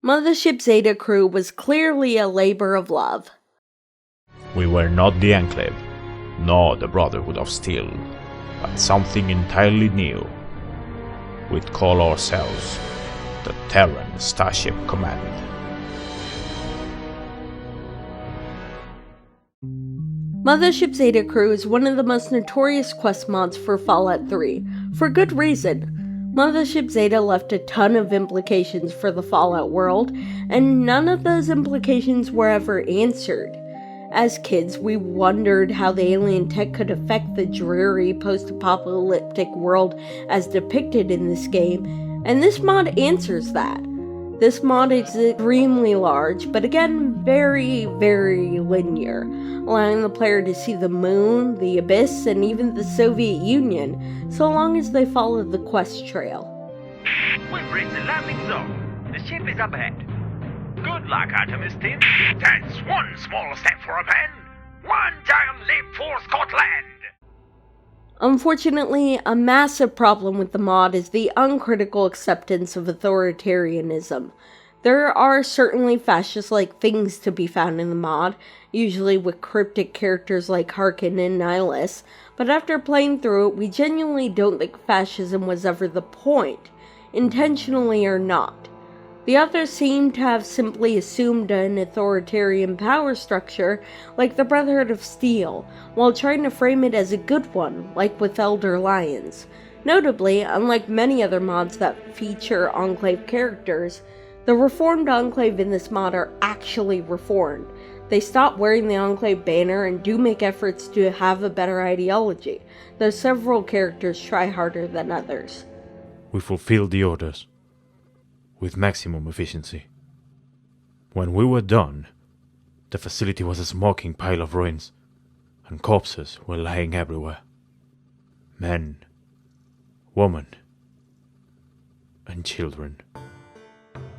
Mothership Zeta crew was clearly a labor of love. We were not the Enclave, nor the Brotherhood of Steel, but something entirely new. We'd call ourselves the Terran Starship Command. Mothership Zeta crew is one of the most notorious quest mods for Fallout 3, for good reason. Mothership Zeta left a ton of implications for the Fallout world, and none of those implications were ever answered. As kids, we wondered how the alien tech could affect the dreary post-apocalyptic world as depicted in this game, and this mod answers that. This mod is extremely large, but again, very, very linear, allowing the player to see the moon, the abyss, and even the Soviet Union, so long as they follow the quest trail. We've reached the landing zone. The ship is up ahead. Good luck, Artemis team. That's one small step for a man, one giant leap for Scotland. Unfortunately, a massive problem with the mod is the uncritical acceptance of authoritarianism. There are certainly fascist-like things to be found in the mod, usually with cryptic characters like Harkin and Nihilus, but after playing through it, we genuinely don't think fascism was ever the point, intentionally or not. The authors seem to have simply assumed an authoritarian power structure like the Brotherhood of Steel, while trying to frame it as a good one, like with Elder Lions. Notably, unlike many other mods that feature Enclave characters, the reformed Enclave in this mod are actually reformed. They stop wearing the Enclave banner and do make efforts to have a better ideology, though several characters try harder than others. We fulfilled the orders with maximum efficiency. When we were done, the facility was a smoking pile of ruins, and corpses were lying everywhere. Men, women, and children.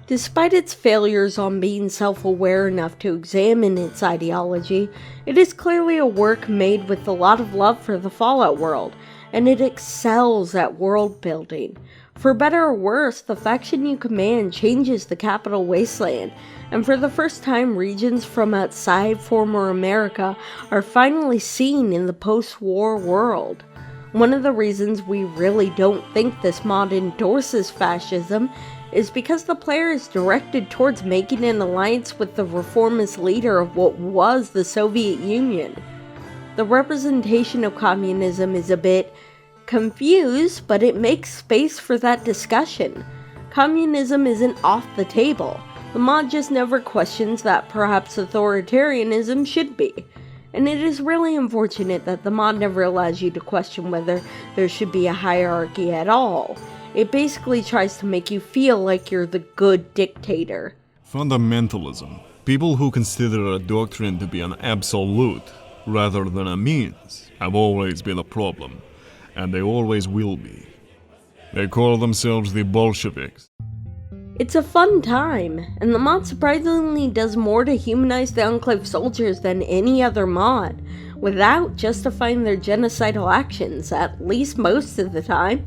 Despite its failures on being self-aware enough to examine its ideology, it is clearly a work made with a lot of love for the Fallout world, and it excels at world building. For better or worse, the faction you command changes the capital wasteland, and for the first time, regions from outside former America are finally seen in the post-war world. One of the reasons we really don't think this mod endorses fascism is because the player is directed towards making an alliance with the reformist leader of what was the Soviet Union. The representation of communism is a bit confused, but it makes space for that discussion. Communism isn't off the table. The mod just never questions that perhaps authoritarianism should be. And it is really unfortunate that the mod never allows you to question whether there should be a hierarchy at all. It basically tries to make you feel like you're the good dictator. Fundamentalism. People who consider a doctrine to be an absolute rather than a means have always been a problem. And they always will be. They call themselves the Bolsheviks. It's a fun time, and the mod surprisingly does more to humanize the Enclave soldiers than any other mod, without justifying their genocidal actions, at least most of the time.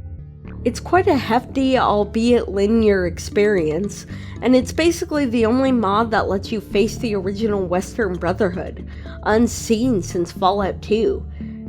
It's quite a hefty, albeit linear experience, and it's basically the only mod that lets you face the original Western Brotherhood, unseen since Fallout 2.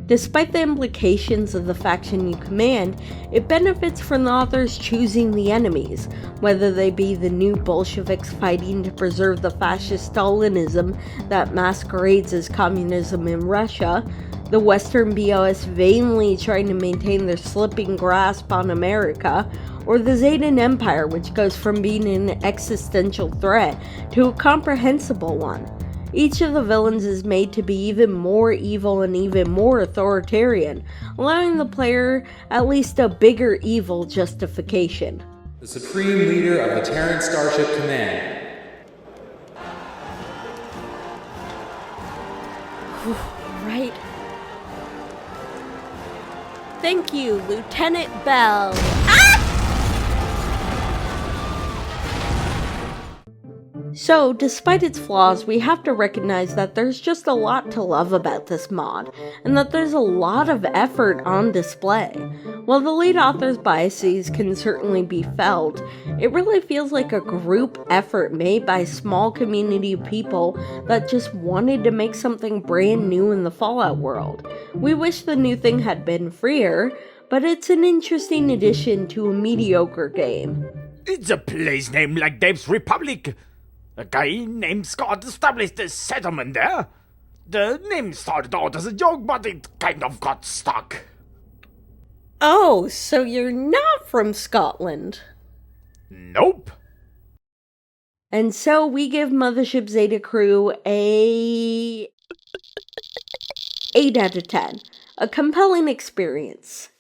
Despite the implications of the faction you command, it benefits from the authors choosing the enemies, whether they be the new Bolsheviks fighting to preserve the fascist Stalinism that masquerades as communism in Russia, the Western BOS vainly trying to maintain their slipping grasp on America, or the Zetan Empire, which goes from being an existential threat to a comprehensible one. Each of the villains is made to be even more evil and even more authoritarian, allowing the player at least a bigger evil justification. The Supreme Leader of the Terran Starship Command. Right. Thank you, Lieutenant Bell. So, despite its flaws, we have to recognize that there's just a lot to love about this mod, and that there's a lot of effort on display. While the lead author's biases can certainly be felt, it really feels like a group effort made by a small community of people that just wanted to make something brand new in the Fallout world. We wish the new thing had been freer, but it's an interesting addition to a mediocre game. It's a place named like Dave's Republic. A guy named Scott established a settlement there. The name started out as a joke, but it kind of got stuck. Oh, so you're not from Scotland. Nope. And so we give Mothership Zeta crew a 8 out of 10. A compelling experience.